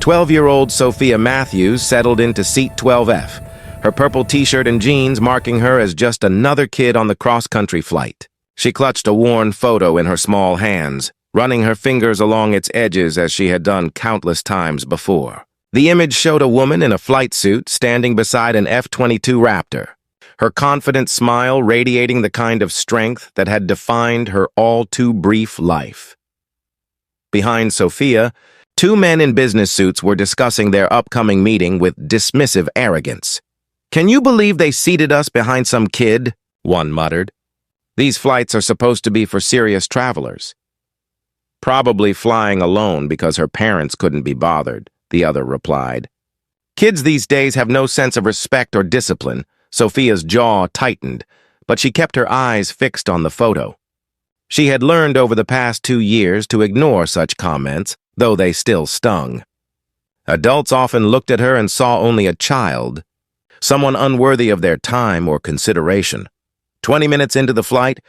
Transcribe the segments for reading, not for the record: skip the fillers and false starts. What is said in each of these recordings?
12-year-old Sophia Matthews settled into seat 12F, her purple t-shirt and jeans marking her as just another kid on the cross-country flight. She clutched a worn photo in her small hands, running her fingers along its edges as she had done countless times before. The image showed a woman in a flight suit standing beside an F-22 Raptor, her confident smile radiating the kind of strength that had defined her all-too-brief life. Behind Sophia, two men in business suits were discussing their upcoming meeting with dismissive arrogance. "Can you believe they seated us behind some kid?" one muttered. "These flights are supposed to be for serious travelers." "Probably flying alone because her parents couldn't be bothered," the other replied. "Kids these days have no sense of respect or discipline." Sophia's jaw tightened, but she kept her eyes fixed on the photo. She had learned over the past 2 years to ignore such comments, though they still stung. Adults often looked at her and saw only a child, someone unworthy of their time or consideration. 20 minutes into the flight,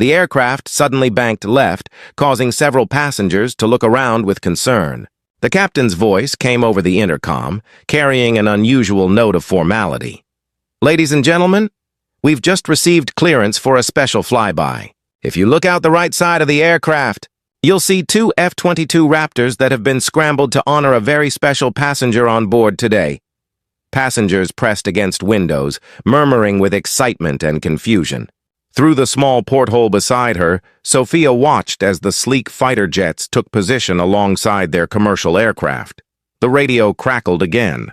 the aircraft suddenly banked left, causing several passengers to look around with concern. The captain's voice came over the intercom, carrying an unusual note of formality. "Ladies and gentlemen, we've just received clearance for a special flyby. If you look out the right side of the aircraft, you'll see 2 F-22 Raptors that have been scrambled to honor a very special passenger on board today." Passengers pressed against windows, murmuring with excitement and confusion. Through the small porthole beside her, Sophia watched as the sleek fighter jets took position alongside their commercial aircraft. The radio crackled again.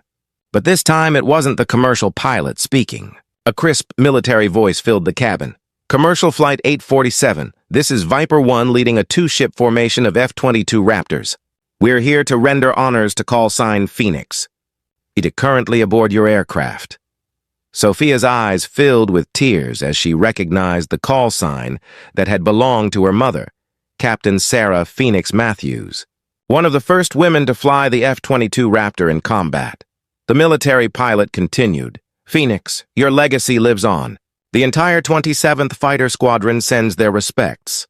But this time it wasn't the commercial pilot speaking. A crisp military voice filled the cabin. "Commercial Flight 847, this is Viper 1 leading a 2-ship formation of F-22 Raptors. We're here to render honors to call sign Phoenix. It is currently aboard your aircraft." Sophia's eyes filled with tears as she recognized the call sign that had belonged to her mother, Captain Sarah Phoenix Matthews, one of the first women to fly the F-22 Raptor in combat. The military pilot continued, "Phoenix, your legacy lives on. The entire 27th Fighter Squadron sends their respects."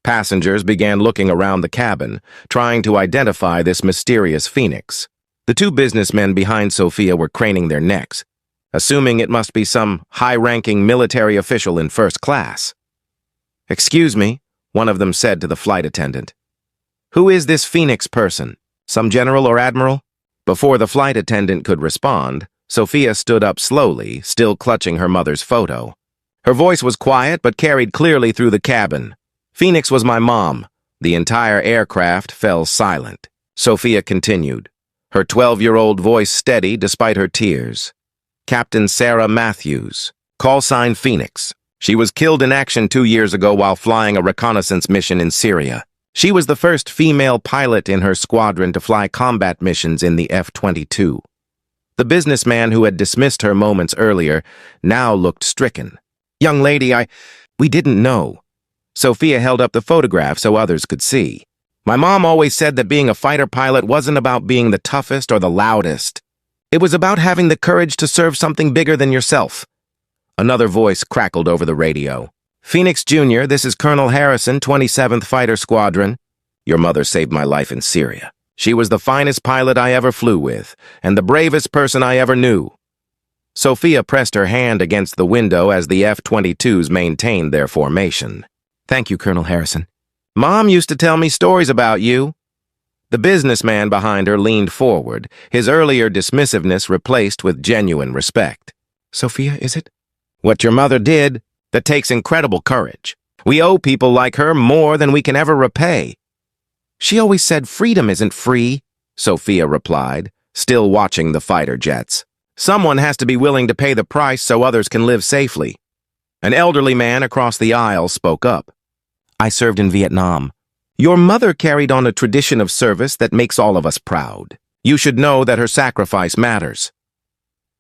Passengers began looking around the cabin, trying to identify this mysterious Phoenix. The two businessmen behind Sophia were craning their necks, assuming it must be some high-ranking military official in first class. "Excuse me," one of them said to the flight attendant. "Who is this Phoenix person? Some general or admiral?" Before the flight attendant could respond, Sophia stood up slowly, still clutching her mother's photo. Her voice was quiet but carried clearly through the cabin. "Phoenix was my mom." The entire aircraft fell silent. Sophia continued, her 12-year-old voice steady despite her tears. "Captain Sarah Matthews, call sign Phoenix. She was killed in action 2 years ago while flying a reconnaissance mission in Syria. She was the first female pilot in her squadron to fly combat missions in the F-22. The businessman who had dismissed her moments earlier now looked stricken. "Young lady, we didn't know." Sophia held up the photograph so others could see. "My mom always said that being a fighter pilot wasn't about being the toughest or the loudest. It was about having the courage to serve something bigger than yourself." Another voice crackled over the radio. "Phoenix Jr., this is Colonel Harrison, 27th Fighter Squadron. Your mother saved my life in Syria. She was the finest pilot I ever flew with, and the bravest person I ever knew." Sophia pressed her hand against the window as the F-22s maintained their formation. "Thank you, Colonel Harrison. Mom used to tell me stories about you." The businessman behind her leaned forward, his earlier dismissiveness replaced with genuine respect. "Sophia, is it?" "What your mother did, that takes incredible courage. We owe people like her more than we can ever repay." "She always said freedom isn't free," Sophia replied, still watching the fighter jets. "Someone has to be willing to pay the price so others can live safely." An elderly man across the aisle spoke up. "I served in Vietnam. Your mother carried on a tradition of service that makes all of us proud. You should know that her sacrifice matters."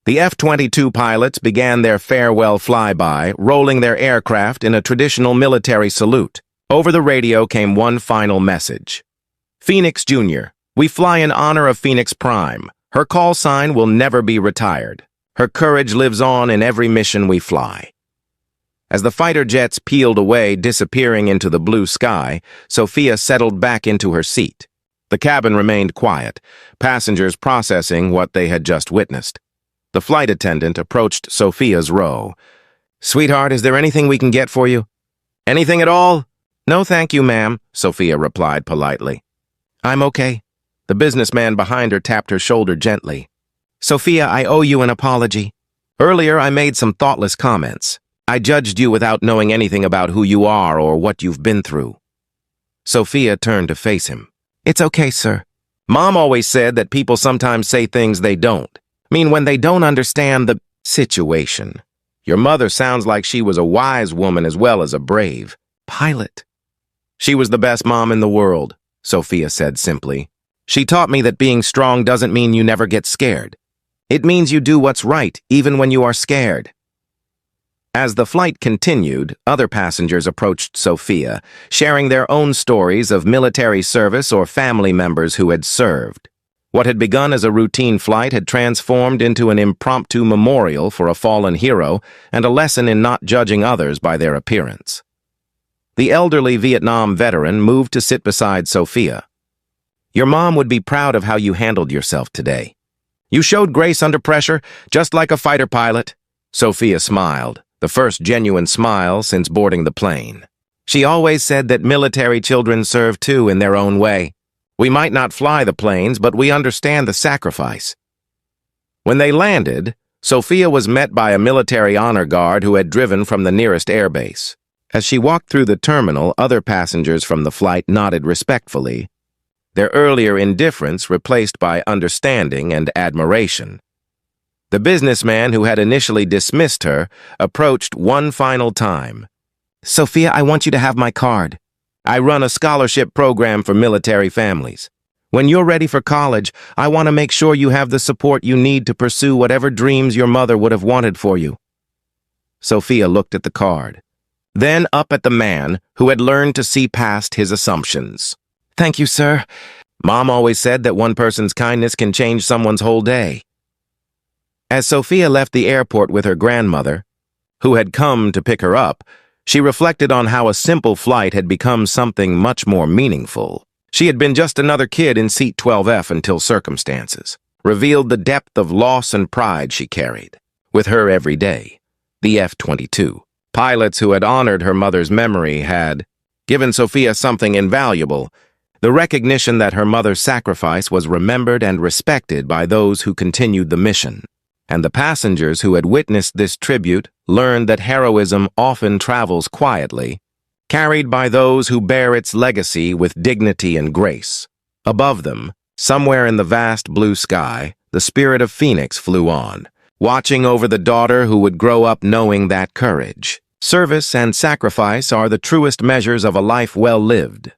The F-22 pilots began their farewell flyby, rolling their aircraft in a traditional military salute. Over the radio came one final message. "Phoenix Jr., we fly in honor of Phoenix Prime. Her call sign will never be retired. Her courage lives on in every mission we fly." As the fighter jets peeled away, disappearing into the blue sky, Sophia settled back into her seat. The cabin remained quiet, passengers processing what they had just witnessed. The flight attendant approached Sophia's row. "Sweetheart, is there anything we can get for you?" "Anything at all?" "No, thank you, ma'am," Sophia replied politely. "I'm okay." The businessman behind her tapped her shoulder gently. "Sophia, I owe you an apology. Earlier, I made some thoughtless comments. I judged you without knowing anything about who you are or what you've been through." Sophia turned to face him. "It's okay, sir. Mom always said that people sometimes say things they don't. When they don't understand the situation. Your mother sounds like she was a wise woman as well as a brave pilot." "She was the best mom in the world," Sophia said simply. "She taught me that being strong doesn't mean you never get scared. It means you do what's right, even when you are scared." As the flight continued, other passengers approached Sophia, sharing their own stories of military service or family members who had served. What had begun as a routine flight had transformed into an impromptu memorial for a fallen hero and a lesson in not judging others by their appearance. The elderly Vietnam veteran moved to sit beside Sophia. "Your mom would be proud of how you handled yourself today. You showed grace under pressure, just like a fighter pilot." Sophia smiled, the first genuine smile since boarding the plane. "She always said that military children serve too in their own way. We might not fly the planes, but we understand the sacrifice." When they landed, Sophia was met by a military honor guard who had driven from the nearest airbase. As she walked through the terminal, other passengers from the flight nodded respectfully, their earlier indifference replaced by understanding and admiration. The businessman who had initially dismissed her approached one final time. "Sophia, I want you to have my card. I run a scholarship program for military families. When you're ready for college, I want to make sure you have the support you need to pursue whatever dreams your mother would have wanted for you." Sophia looked at the card, then up at the man who had learned to see past his assumptions. "Thank you, sir. Mom always said that one person's kindness can change someone's whole day." As Sophia left the airport with her grandmother, who had come to pick her up, she reflected on how a simple flight had become something much more meaningful. She had been just another kid in seat 12F until circumstances revealed the depth of loss and pride she carried with her every day. The F-22. Pilots who had honored her mother's memory had given Sophia something invaluable, the recognition that her mother's sacrifice was remembered and respected by those who continued the mission. And the passengers who had witnessed this tribute learned that heroism often travels quietly, carried by those who bear its legacy with dignity and grace. Above them, somewhere in the vast blue sky, the spirit of Phoenix flew on, watching over the daughter who would grow up knowing that courage, service, and sacrifice are the truest measures of a life well lived.